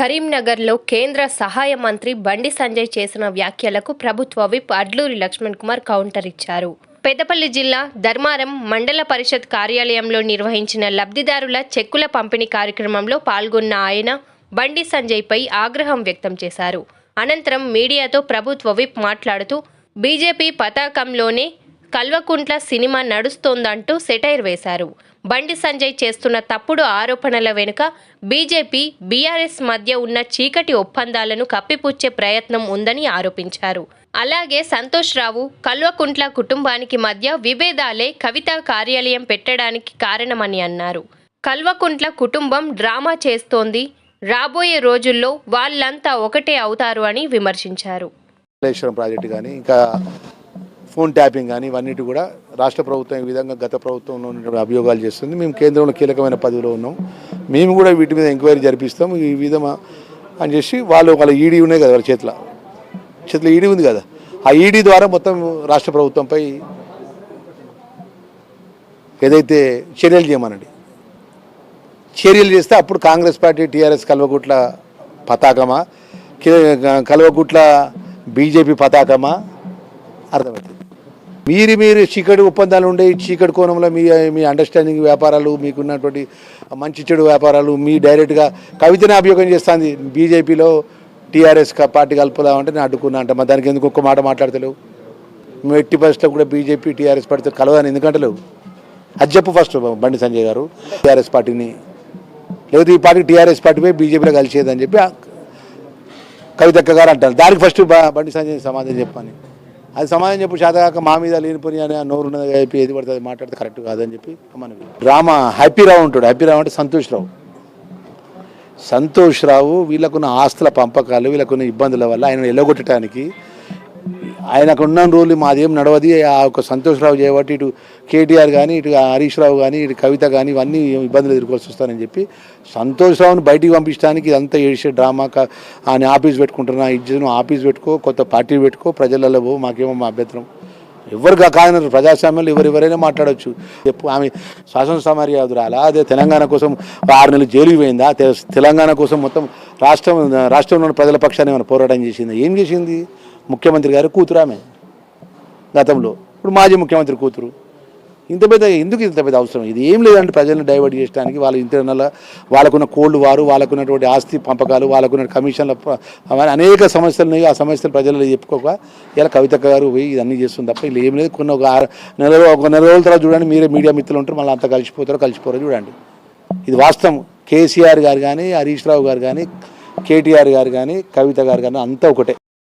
కరీంనగర్లో కేంద్ర సహాయ మంత్రి బండి సంజయ్ చేసిన వ్యాఖ్యలకు ప్రభుత్వ విప్ అడ్లూరి లక్ష్మణ్ కుమార్ కౌంటర్ ఇచ్చారు. పెద్దపల్లి జిల్లా ధర్మారం మండల పరిషత్ కార్యాలయంలో నిర్వహించిన లబ్ధిదారుల చెక్కుల పంపిణీ కార్యక్రమంలో పాల్గొన్న ఆయన బండి సంజయ్పై ఆగ్రహం వ్యక్తం చేశారు. అనంతరం మీడియాతో ప్రభుత్వ విప్ మాట్లాడుతూ బీజేపీ పతాకంలోనే కల్వకుంట్ల సినిమా నడుస్తోందంటూ సెటైర్ వేశారు. బండి సంజయ్ చేస్తున్న తప్పుడు ఆరోపణల వెనుక బీజేపీ, బీఆర్ఎస్ మధ్య ఉన్న చీకటి ఒప్పందాలను కప్పిపుచ్చే ప్రయత్నం ఉందని ఆరోపించారు. అలాగే సంతోష్ రావు, కల్వకుంట్ల కుటుంబానికి మధ్య విభేదాలే కవిత కార్యాలయం పెట్టడానికి కారణమని అన్నారు. కల్వకుంట్ల కుటుంబం డ్రామా చేస్తోంది, రాబోయే రోజుల్లో వాళ్ళంతా ఒకటే అవుతారు అని విమర్శించారు. ప్రాజెక్టు కానీ ఇంకా ఫోన్ ట్యాపింగ్ కానీ ఇవన్నిటి కూడా రాష్ట్ర ప్రభుత్వం ఈ విధంగా గత ప్రభుత్వంలో అభియోగాలు చేస్తుంది. మేము కేంద్రంలో కీలకమైన పదవిలో ఉన్నాం, మేము కూడా వీటి మీద ఎంక్వైరీ జరిపిస్తాం ఈ విధంగా అని చేసి వాళ్ళ ఈడీ ఉన్నాయి కదా, వాళ్ళ చేతిలో ఈడీ ఉంది కదా, ఆ ఈడీ ద్వారా మొత్తం రాష్ట్ర ప్రభుత్వంపై ఏదైతే చర్యలు చేయమనండి, చర్యలు చేస్తే అప్పుడు కాంగ్రెస్ పార్టీ టీఆర్ఎస్ కల్వకుట్ల పతాకమా, కల్వకుట్ల బీజేపీ పతాకమా అర్థమవుతుంది. మీరు చీకటి ఒప్పందాలు ఉండే చీకటి కోణంలో మీ అండర్స్టాండింగ్ వ్యాపారాలు, మీకున్నటువంటి మంచి చెడు వ్యాపారాలు, మీ డైరెక్ట్గా కవితనే అభియోగం చేస్తుంది. బీజేపీలో టీఆర్ఎస్ పార్టీ కలుపుదామంటే నేను అడ్డుకున్నా అంట, మరి దానికి ఎందుకు ఒక్క మాట మాట్లాడతలేవు? మేము 80% కూడా బీజేపీ టీఆర్ఎస్ పార్టీతో కలవదని ఎందుకంటలేవు? అది చెప్పు ఫస్ట్ బండి సంజయ్ గారు. టీఆర్ఎస్ పార్టీని లేకపోతే ఈ పార్టీ టీఆర్ఎస్ పార్టీపై బీజేపీలో కలిసేదని చెప్పి కవితక్క గారు అంటారు. దానికి ఫస్ట్ బండి సంజయ్ సమాధానం చెప్పని, అది సమాధానం చెప్పు చేతగాక మా మీద లేనిపోయి అని నోరు ఉన్నది అయిపోయి ఏది పడుతుంది మాట్లాడితే కరెక్ట్ కాదని చెప్పి మనకి డ్రామా. హ్యాపీరావు ఉంటాడు, హ్యాపీరావు అంటే సంతోష్ రావు వీళ్ళకున్న ఆస్తుల పంపకాలు, వీళ్ళకున్న ఇబ్బందుల వల్ల ఆయన ఎల్లగొట్టడానికి ఆయనకు ఉన్న రోజులు మాదేం నడవది. ఆ ఒక సంతోష్ రావు చేయబట్టి ఇటు కేటీఆర్ కానీ, ఇటు హరీష్ రావు కానీ, ఇటు కవిత కానీ ఇవన్నీ ఇబ్బందులు ఎదుర్కోవాల్సి వస్తానని చెప్పి సంతోష్ రావుని బయటికి పంపించడానికి ఇదంతా ఏడిసే డ్రామా. ఆయన ఆఫీస్ పెట్టుకుంటున్నా, ఇజ్జను ఆఫీస్ పెట్టుకో, కొత్త పార్టీ పెట్టుకో, ప్రజలలో పో, మాకేమో మా అభ్యంతరం. ఎవరు కాదన్నారు, ప్రజాస్వామ్యంలో ఎవరెవరైనా మాట్లాడవచ్చు. ఆమె శాసనసభ మర్యాదరాలా, అదే తెలంగాణ కోసం 6 నెలలు జైలుకి పోయిందా, తెలంగాణ కోసం మొత్తం రాష్ట్రంలోని ప్రజల పక్షాన్ని ఏమైనా పోరాటం చేసిందా? ఏం చేసింది? ముఖ్యమంత్రి గారు కూతురు ఆమె గతంలో, ఇప్పుడు మాజీ ముఖ్యమంత్రి కూతురు. ఇంత పెద్ద అవసరం? ఇది ఏం లేదంటే ప్రజలను డైవర్ట్ చేయడానికి వాళ్ళ ఇంటర్నల్ వాళ్ళకున్న కోల్డ్ వారు, వాళ్ళకున్నటువంటి ఆస్తి పంపకాలు, వాళ్ళకున్న కమిషన్ల అనేక సమస్యలు ఉన్నాయి. ఆ సమస్యలు ప్రజలు చెప్పుకోక ఇలా కవితక్క గారు పోయి ఇదన్నీ చేస్తుంది తప్ప ఇలా ఏం లేదు. కొన్ని ఒక నెల రోజుల తర్వాత చూడండి, మీరే మీడియా మిత్రులు ఉంటారు, మళ్ళీ అంతా కలిసిపోరో చూడండి. ఇది వాస్తవం. కేసీఆర్ గారు కానీ, హరీష్ రావు గారు కానీ, కేటీఆర్ గారు కానీ, కవిత గారు కానీ అంతా ఒకటే.